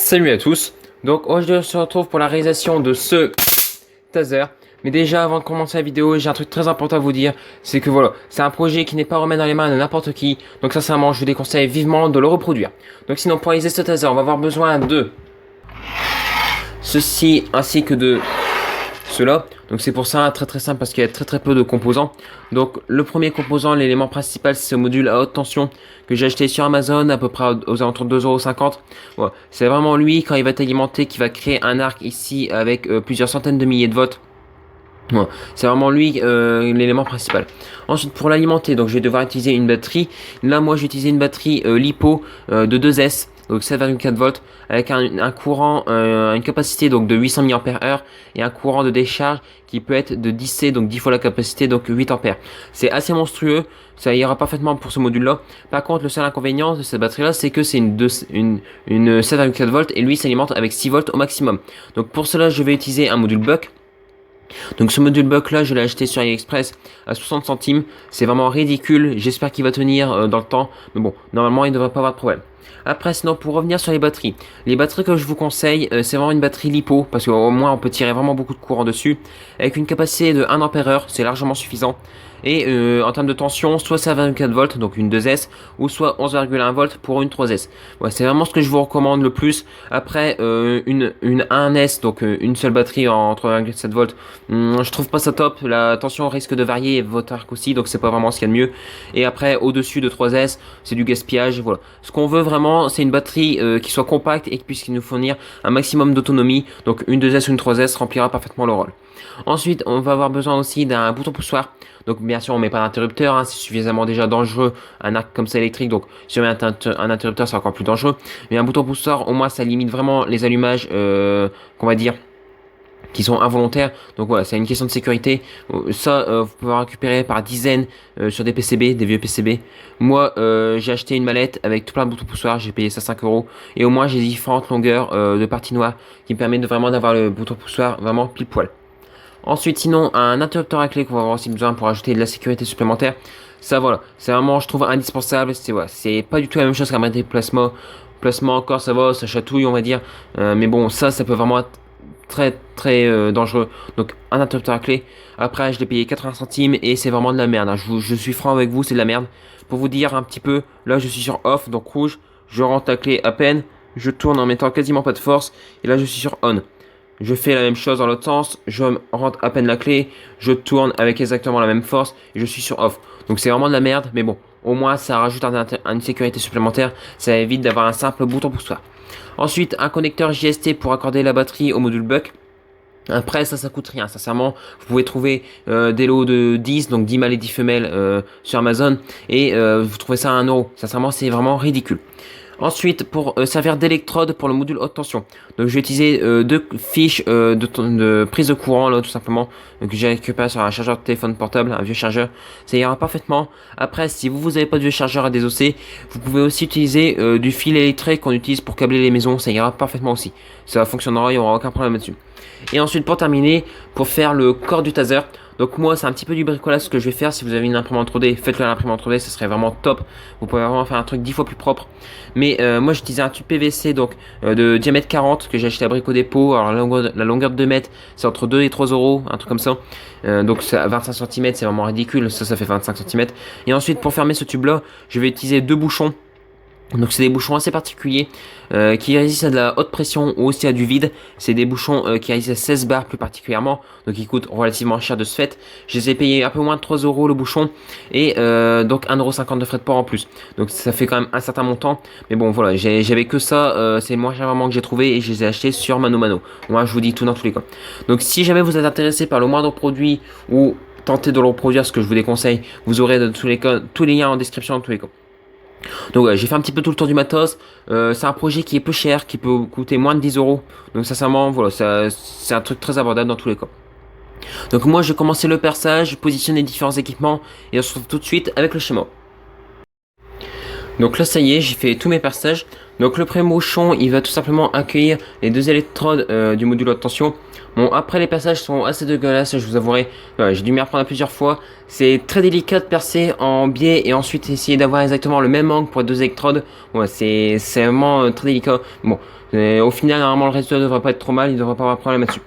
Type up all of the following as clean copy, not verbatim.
Salut à tous. Donc aujourd'hui on se retrouve pour la réalisation de ce taser. Mais déjà avant de commencer la vidéo, j'ai un truc très important à vous dire, c'est que voilà, c'est un projet qui n'est pas remis dans les mains de n'importe qui. Donc sincèrement, je vous déconseille vivement de le reproduire. Donc sinon pour réaliser ce taser, on va avoir besoin de ceci ainsi que de cela. Donc c'est pour ça très simple parce qu'il y a très peu de composants. Donc le premier composant, l'élément principal, c'est ce module à haute tension que j'ai acheté sur Amazon à peu près aux alentours de 2,50 €. Voilà. C'est vraiment lui, quand il va être alimenté, qui va créer un arc ici avec plusieurs centaines de milliers de volts. Voilà. C'est vraiment lui l'élément principal. Ensuite pour l'alimenter, donc je vais devoir utiliser une batterie. Là moi j'ai utilisé une batterie LiPo de 2S. Donc 7,4 volts avec un courant, une capacité donc de 800 mAh et un courant de décharge qui peut être de 10C, donc 10 fois la capacité, donc 8 ampères. C'est assez monstrueux, ça ira parfaitement pour ce module là. Par contre le seul inconvénient de cette batterie là, c'est que c'est une 7,4 volts et lui s'alimente avec 6 volts au maximum. Donc pour cela je vais utiliser un module buck. Donc ce module buck là je l'ai acheté sur AliExpress à 60 centimes, c'est vraiment ridicule, j'espère qu'il va tenir dans le temps, mais bon normalement il ne devrait pas avoir de problème. Après sinon pour revenir sur les batteries que je vous conseille c'est vraiment une batterie LiPo parce qu'au moins on peut tirer vraiment beaucoup de courant dessus avec une capacité de 1 ampère c'est largement suffisant. Et en termes de tension, soit c'est à 24 volts, donc une 2S, ou soit 11,1 volts pour une 3S. Ouais, c'est vraiment ce que je vous recommande le plus. Après, une 1S, donc une seule batterie en 3,7 volts, je trouve pas ça top. La tension risque de varier et votre arc aussi, donc c'est pas vraiment ce qu'il y a de mieux. Et après, au-dessus de 3S, c'est du gaspillage, voilà. Ce qu'on veut vraiment, c'est une batterie qui soit compacte et qui puisse nous fournir un maximum d'autonomie. Donc une 2S ou une 3S remplira parfaitement le rôle. Ensuite, on va avoir besoin aussi d'un bouton poussoir. Donc bien sûr on met pas d'interrupteur, hein, c'est suffisamment déjà dangereux un arc comme ça électrique, donc si on met un interrupteur c'est encore plus dangereux. Mais un bouton poussoir au moins ça limite vraiment les allumages qu'on va dire qui sont involontaires. Donc voilà, c'est une question de sécurité. Ça vous pouvez récupérer par dizaines sur des PCB, des vieux PCB. Moi j'ai acheté une mallette avec tout plein de boutons poussoirs, j'ai payé ça 5 € et au moins j'ai différentes longueurs de partie noire qui me permettent vraiment d'avoir le bouton poussoir vraiment pile poil. Ensuite, sinon, un interrupteur à clé qu'on va avoir aussi besoin pour ajouter de la sécurité supplémentaire. Ça, voilà, c'est vraiment, je trouve, indispensable. C'est voilà, c'est pas du tout la même chose qu'un batterie plasma. Plasma encore, ça va, ça chatouille, on va dire. Mais bon, ça peut vraiment être très dangereux. Donc, un interrupteur à clé. Après, je l'ai payé 80 centimes et c'est vraiment de la merde. Hein. Je suis franc avec vous, c'est de la merde. Pour vous dire un petit peu, là, je suis sur off, donc rouge. Je rentre la clé à peine. Je tourne en mettant quasiment pas de force. Et là, je suis sur on. Je fais la même chose dans l'autre sens, je rentre à peine la clé, je tourne avec exactement la même force et je suis sur off. Donc c'est vraiment de la merde, mais bon, au moins ça rajoute une sécurité supplémentaire, ça évite d'avoir un simple bouton poussoir. Ensuite, un connecteur JST pour accorder la batterie au module buck. Après ça coûte rien, sincèrement, vous pouvez trouver des lots de 10, donc 10 mâles et 10 femelles sur Amazon et vous trouvez ça à 1 €. Sincèrement c'est vraiment ridicule. Ensuite, pour servir d'électrode pour le module haute tension. Donc, je vais utiliser deux fiches de prise de courant, là, tout simplement, que j'ai récupéré sur un chargeur de téléphone portable, un vieux chargeur. Ça ira parfaitement. Après, si vous n'avez pas de vieux chargeur à désosser, vous pouvez aussi utiliser du fil électrique qu'on utilise pour câbler les maisons. Ça ira parfaitement aussi. Ça fonctionnera, il n'y aura aucun problème là-dessus. Et ensuite, pour terminer, pour faire le corps du taser. Donc moi c'est un petit peu du bricolage ce que je vais faire. Si vous avez une imprimante 3D, faites-le à l'imprimante 3D, ce serait vraiment top. Vous pouvez vraiment faire un truc 10 fois plus propre. Mais moi j'utilise un tube PVC donc de diamètre 40 que j'ai acheté à Brico Dépôt. Alors la longueur de 2 mètres c'est entre 2 et 3 €, un truc comme ça. Donc à 25 cm c'est vraiment ridicule, ça fait 25 cm. Et ensuite pour fermer ce tube là, je vais utiliser deux bouchons. Donc c'est des bouchons assez particuliers qui résistent à de la haute pression ou aussi à du vide. C'est des bouchons qui résistent à 16 bars plus particulièrement. Donc ils coûtent relativement cher de ce fait. Je les ai payés un peu moins de 3 € le bouchon. Et donc 1,50 € de frais de port en plus. Donc ça fait quand même un certain montant. Mais bon voilà, j'avais que ça. C'est le moins cher vraiment que j'ai trouvé. Et je les ai achetés sur Mano Mano. Moi je vous dis tout dans tous les cas. Donc si jamais vous êtes intéressé par le moindre produit ou tentez de le reproduire, ce que je vous déconseille, vous aurez dans tous les cas tous les liens en description dans tous les cas. Donc j'ai fait un petit peu tout le tour du matos. C'est un projet qui est peu cher, qui peut coûter moins de 10 €. Donc sincèrement voilà, c'est un truc très abordable dans tous les cas. Donc moi je vais commencer le perçage, positionner différents équipements et on se retrouve tout de suite avec le schéma. Donc là ça y est, j'ai fait tous mes perçages. Donc le pré-bouchon, il va tout simplement accueillir les deux électrodes du module haute tension. Bon, après les passages sont assez dégueulasses, je vous avouerai. J'ai dû m'y reprendre plusieurs fois. C'est très délicat de percer en biais et ensuite essayer d'avoir exactement le même angle pour les deux électrodes. Ouais, c'est vraiment très délicat. Bon, au final, normalement, le résultat devrait pas être trop mal, il devrait pas avoir de problème là-dessus.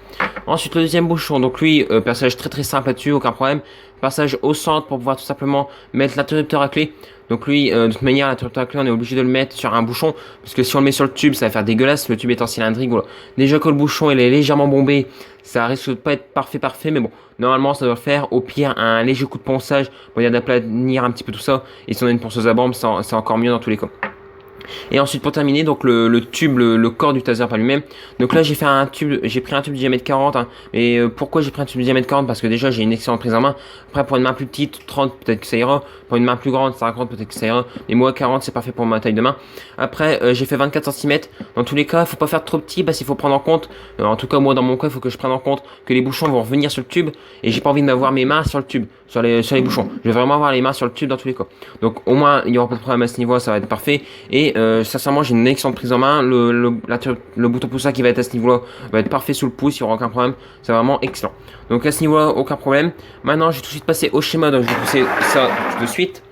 Ensuite, le deuxième bouchon, donc lui, passage très simple là-dessus, aucun problème. Passage au centre pour pouvoir tout simplement mettre l'interrupteur à clé. Donc lui, de toute manière, l'interrupteur à clé, on est obligé de le mettre sur un bouchon, parce que si on le met sur le tube, ça va faire dégueulasse, le tube étant cylindrique, voilà. Déjà que le bouchon, il est légèrement bombé, ça risque de pas être parfait, mais bon, normalement, ça doit faire, au pire, un léger coup de ponçage, pour dire d'aplanir un petit peu tout ça, et si on a une ponceuse à bande, c'est encore mieux dans tous les cas. Et ensuite pour terminer, donc le tube, le corps du taser par lui-même. Donc là j'ai pris un tube de diamètre 40. Hein. Et pourquoi j'ai pris un tube de diamètre 40? Parce que déjà j'ai une excellente prise en main. Après pour une main plus petite, 30 peut-être que ça ira. Pour une main plus grande, 50 peut-être que ça ira. Et moi 40 c'est parfait pour ma taille de main. Après j'ai fait 24 cm. Dans tous les cas, il faut pas faire trop petit parce qu'il faut prendre en compte, en tout cas moi dans mon cas, il faut que je prenne en compte que les bouchons vont revenir sur le tube. Et j'ai pas envie d'avoir mes mains sur le tube, sur les bouchons. Je vais vraiment avoir les mains sur le tube dans tous les cas. Donc au moins il y aura pas de problème à ce niveau, ça va être parfait. Et sincèrement j'ai une excellente prise en main. Le bouton pousseur qui va être à ce niveau là va être parfait sous le pouce, il n'y aura aucun problème. C'est vraiment excellent. Donc à ce niveau là aucun problème. Maintenant je vais tout de suite passer au schéma, donc je vais pousser ça de suite.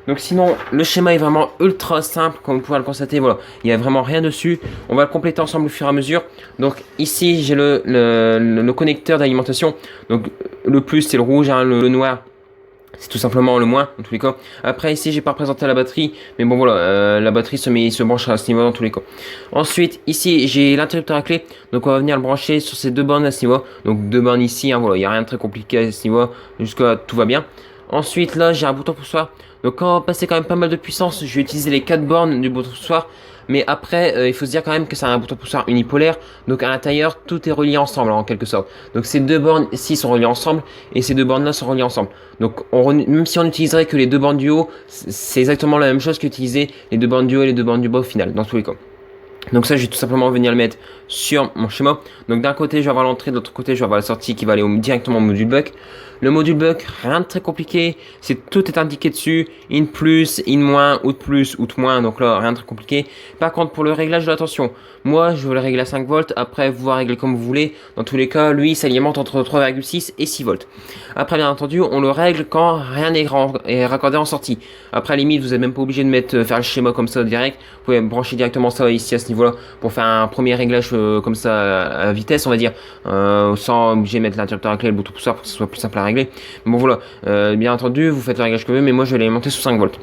Donc sinon le schéma est vraiment ultra simple comme vous pouvez le constater, voilà, il n'y a vraiment rien dessus. On va le compléter ensemble au fur et à mesure. Donc ici j'ai le connecteur d'alimentation. Donc le plus c'est le rouge, hein, le noir c'est tout simplement le moins dans tous les cas. Après ici j'ai pas représenté la batterie, mais bon voilà, la batterie se branche à ce niveau dans tous les cas. Ensuite ici j'ai l'interrupteur à clé, donc on va venir le brancher sur ces deux bornes à ce niveau. Donc deux bornes ici, hein, voilà, il n'y a rien de très compliqué à ce niveau, jusqu'à tout va bien. Ensuite là j'ai un bouton poussoir, donc quand on va passer quand même pas mal de puissance, je vais utiliser les 4 bornes du bouton poussoir. Mais après, il faut se dire quand même que c'est un bouton pousseur unipolaire. Donc à l'intérieur, tout est relié ensemble en quelque sorte. Donc ces deux bornes ici sont reliées ensemble et ces deux bornes là sont reliées ensemble. Donc même si on n'utiliserait que les deux bornes du haut, c'est exactement la même chose qu'utiliser les deux bornes du haut et les deux bornes du bas au final, dans tous les cas. Donc ça je vais tout simplement venir le mettre sur mon schéma. Donc d'un côté je vais avoir l'entrée, de l'autre côté je vais avoir la sortie qui va aller directement au module buck. Le module buck, rien de très compliqué, tout est indiqué dessus, in plus, in moins, out plus, out moins, donc là rien de très compliqué. Par contre pour le réglage de la tension, moi je veux le régler à 5 volts, après vous pouvez régler comme vous voulez. Dans tous les cas lui il s'alimente entre 3,6 et 6 volts. Après bien entendu on le règle quand rien n'est raccordé en sortie. Après à la limite vous n'êtes même pas obligé de faire le schéma comme ça direct, vous pouvez brancher directement ça ici à ce niveau là pour faire un premier réglage comme ça à vitesse on va dire, sans obliger de mettre l'interrupteur à clé et le bouton pousseur pour que ce soit plus simple à régler. Mais bon voilà, bien entendu vous faites le réglage que vous voulez, mais moi je vais l'alimenter sous 5 volts.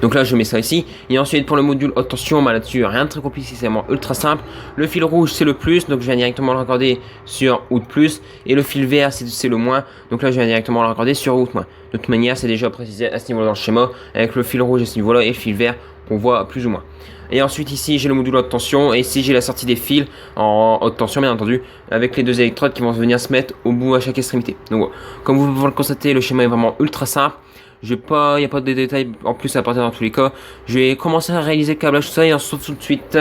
Donc là je mets ça ici. Et ensuite pour le module haute tension, bah là-dessus rien de très compliqué, c'est vraiment ultra simple. Le fil rouge c'est le plus, donc je viens directement le raccorder sur out plus. Et le fil vert c'est le moins, donc là je viens directement le raccorder sur out moins. De toute manière c'est déjà précisé à ce niveau là dans le schéma, avec le fil rouge à ce niveau là et le fil vert qu'on voit plus ou moins. Et ensuite ici j'ai le module haute tension et ici j'ai la sortie des fils en haute tension bien entendu, avec les deux électrodes qui vont venir se mettre au bout à chaque extrémité. Donc voilà. Comme vous pouvez le constater, le schéma est vraiment ultra simple. Il n'y a pas de détails en plus à partir dans tous les cas. Je vais commencer à réaliser le câblage tout ça et on se retrouve tout de suite.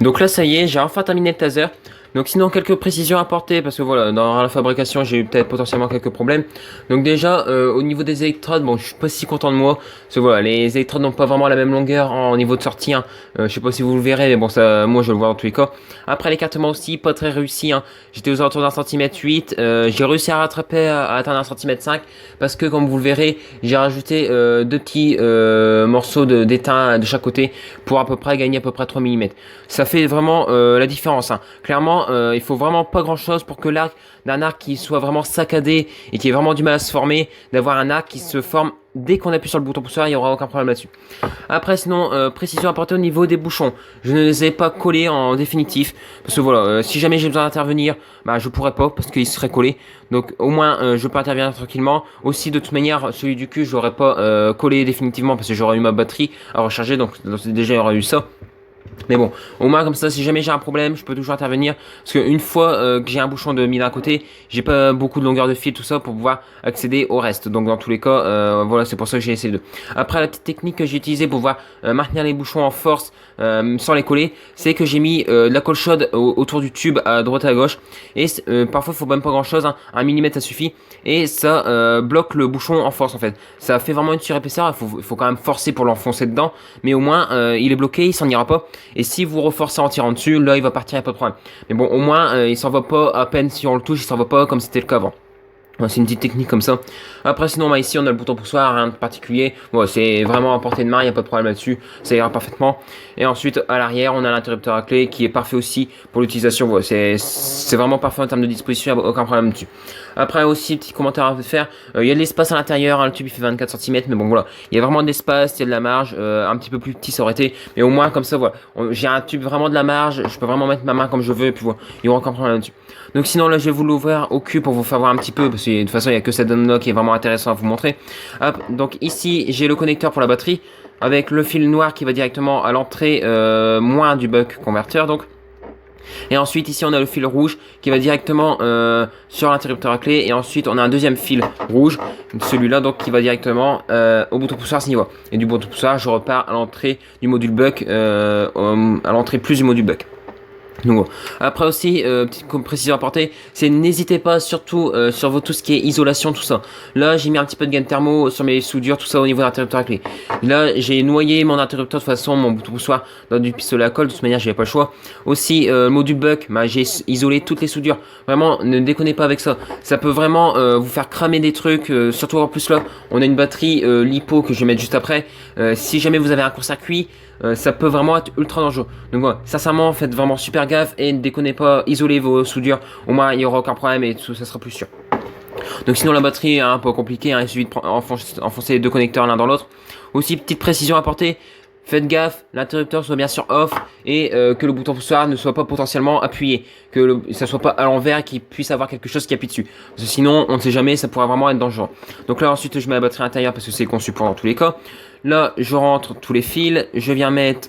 Donc là ça y est, j'ai enfin terminé le taser. Donc sinon quelques précisions à apporter parce que voilà, dans la fabrication j'ai eu peut-être potentiellement quelques problèmes. Donc déjà au niveau des électrodes, bon je suis pas si content de moi parce que voilà, les électrodes n'ont pas vraiment la même longueur en niveau de sortie, hein. Je sais pas si vous le verrez mais bon ça moi je vais le voir dans tous les cas. Après l'écartement aussi pas très réussi, hein. J'étais aux alentours d'un centimètre 8, j'ai réussi à rattraper à atteindre un centimètre 5 parce que comme vous le verrez j'ai rajouté deux petits morceaux d'étain de chaque côté pour à peu près gagner à peu près 3 mm. Ça fait vraiment la différence, hein. Clairement il faut vraiment pas grand chose pour que l'arc d'un arc qui soit vraiment saccadé et qui ait vraiment du mal à se former, d'avoir un arc qui se forme dès qu'on appuie sur le bouton pousseur, il n'y aura aucun problème là-dessus. Après sinon, précision apportée au niveau des bouchons, je ne les ai pas collés en définitif, parce que voilà, si jamais j'ai besoin d'intervenir, bah je pourrais pas parce qu'ils seraient collés, donc au moins je peux intervenir tranquillement. Aussi de toute manière, celui du cul je l'aurais pas collé définitivement parce que j'aurais eu ma batterie à recharger, donc déjà il y aurait eu ça. Mais bon, au moins comme ça, si jamais j'ai un problème, je peux toujours intervenir. Parce qu'une fois que j'ai un bouchon de mis d'un côté, j'ai pas beaucoup de longueur de fil, tout ça, pour pouvoir accéder au reste. Donc dans tous les cas, voilà, c'est pour ça que j'ai essayé de. Après, la petite technique que j'ai utilisée pour pouvoir maintenir les bouchons en force sans les coller, c'est que j'ai mis de la colle chaude autour du tube à droite et à gauche. Et parfois, il faut même pas grand chose, hein, 1 mm ça suffit. Et ça bloque le bouchon en force en fait. Ça fait vraiment une surépaisseur, il faut quand même forcer pour l'enfoncer dedans. Mais au moins, il est bloqué, il s'en ira pas. Et si vous reforcez en tirant dessus, là il va partir, il n'y a pas de problème. Mais bon, au moins, il s'en va pas à peine si on le touche, il s'en va pas comme c'était le cas avant. C'est une petite technique comme ça. Après, sinon, ici, on a le bouton poussoir, rien de particulier. Bon, c'est vraiment à portée de main, il n'y a pas de problème là-dessus. Ça ira parfaitement. Et ensuite, à l'arrière, on a l'interrupteur à clé qui est parfait aussi pour l'utilisation. Voilà, c'est vraiment parfait en termes de disposition, il n'y a aucun problème dessus. Après, aussi, petit commentaire à faire. Il y a de l'espace à l'intérieur, hein, le tube il fait 24 cm, mais bon, voilà. Il y a vraiment de l'espace, il y a de la marge. Un petit peu plus petit, ça aurait été. Mais au moins, comme ça, voilà. J'ai un tube vraiment de la marge. Je peux vraiment mettre ma main comme je veux. Et puis voilà, il n'y aura aucun problème là-dessus. Donc, sinon, là, je vais vous l'ouvrir au cul pour vous faire voir un petit peu. Parce que de toute façon, il n'y a que cette donne-là qui est vraiment intéressant à vous montrer. Hop, donc ici, j'ai le connecteur pour la batterie. Avec le fil noir qui va directement à l'entrée moins du buck converteur. Donc. Et ensuite ici on a le fil rouge qui va directement sur l'interrupteur à clé. Et ensuite on a un deuxième fil rouge, celui-là donc qui va directement au bouton poussoir à ce niveau. Et du bouton poussoir je repars à l'entrée du module buck, à l'entrée plus du module buck. Donc, bon. Après aussi, petite précision à apporter, c'est n'hésitez pas surtout sur tout ce qui est isolation, tout ça. Là, j'ai mis un petit peu de gaine thermo sur mes soudures, tout ça au niveau de l'interrupteur à clé. Là, j'ai noyé mon interrupteur de toute façon, mon bouton poussoir dans du pistolet à colle. De toute manière, j'avais pas le choix. Aussi, le module buck, j'ai isolé toutes les soudures. Vraiment, ne déconnez pas avec ça. Ça peut vraiment vous faire cramer des trucs. Surtout en plus là, on a une batterie lipo que je vais mettre juste après. Si jamais vous avez un court-circuit, ça peut vraiment être ultra dangereux. Donc voilà, sincèrement, faites vraiment super gaffe et ne déconnez pas, isolez vos soudures. Au moins, il n'y aura aucun problème et tout, ça sera plus sûr. Donc sinon, la batterie est un peu compliquée, hein, il suffit d'enfoncer les deux connecteurs l'un dans l'autre. Aussi, petite précision à apporter. Faites gaffe, l'interrupteur soit bien sur off et que le bouton poussoir ne soit pas potentiellement appuyé, que ça soit pas à l'envers et qu'il puisse avoir quelque chose qui appuie dessus. Parce que sinon, on ne sait jamais, ça pourrait vraiment être dangereux. Donc là, ensuite, je mets la batterie à l'intérieur parce que c'est conçu pour dans tous les cas. Là, je rentre tous les fils, je viens mettre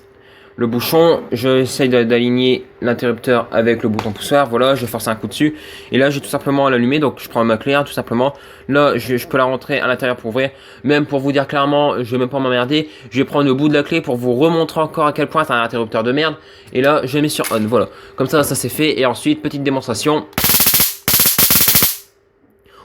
le bouchon, j'essaye d'aligner l'interrupteur avec le bouton poussoir, voilà, je force un coup dessus, et là, j'ai tout simplement à l'allumer, donc je prends ma clé, hein, tout simplement, là, je peux la rentrer à l'intérieur pour ouvrir, même pour vous dire clairement, je vais même pas m'emmerder, je vais prendre le bout de la clé pour vous remontrer encore à quel point c'est un interrupteur de merde, et là, je mets sur on, voilà, comme ça c'est fait, et ensuite, petite démonstration.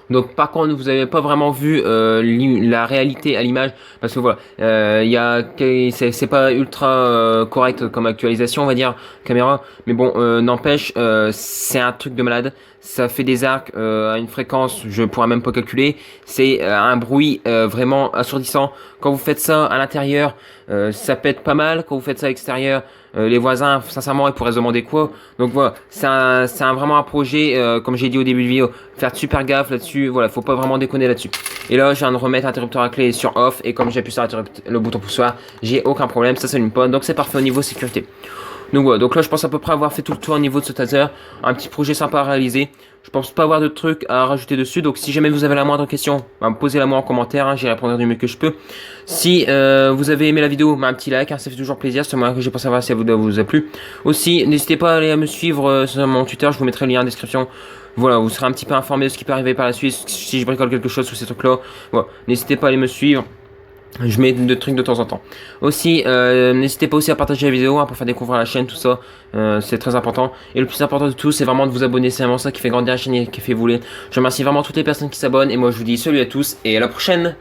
Donc par contre vous n'avez pas vraiment vu la réalité à l'image parce que voilà c'est pas ultra correct comme actualisation on va dire caméra, mais bon n'empêche c'est un truc de malade. Ça fait des arcs à une fréquence je pourrais même pas calculer. C'est un bruit vraiment assourdissant. Quand vous faites ça à l'intérieur ça pète pas mal. Quand vous faites ça à l'extérieur les voisins sincèrement ils pourraient se demander quoi. Donc voilà, c'est vraiment un projet comme j'ai dit au début de vidéo, faire super gaffe là-dessus. Voilà, faut pas vraiment déconner là-dessus. Et là je viens de remettre l'interrupteur à clé sur off et comme j'ai appuyé sur le bouton poussoir, j'ai aucun problème, ça s'allume pas, donc c'est parfait au niveau sécurité. Donc voilà, donc là je pense à peu près avoir fait tout le tour au niveau de ce taser. Un petit projet sympa à réaliser. Je pense pas avoir de trucs à rajouter dessus. Donc si jamais vous avez la moindre question, posez-la moi en commentaire, hein, j'y répondrai du mieux que je peux. Si vous avez aimé la vidéo, un petit like, hein, ça fait toujours plaisir. C'est moi que j'ai pensé savoir si la vidéo vous a plu. Aussi, n'hésitez pas à aller me suivre sur mon Twitter, je vous mettrai le lien en description. Voilà, vous serez un petit peu informé de ce qui peut arriver par la suite, si je bricole quelque chose sous ces trucs-là. Voilà, n'hésitez pas à aller me suivre. Je mets des trucs de temps en temps. Aussi, n'hésitez pas aussi à partager la vidéo pour faire découvrir la chaîne, tout ça. C'est très important. Et le plus important de tout, c'est vraiment de vous abonner. C'est vraiment ça qui fait grandir la chaîne et qui fait voler. Je remercie vraiment toutes les personnes qui s'abonnent. Et moi, je vous dis salut à tous et à la prochaine.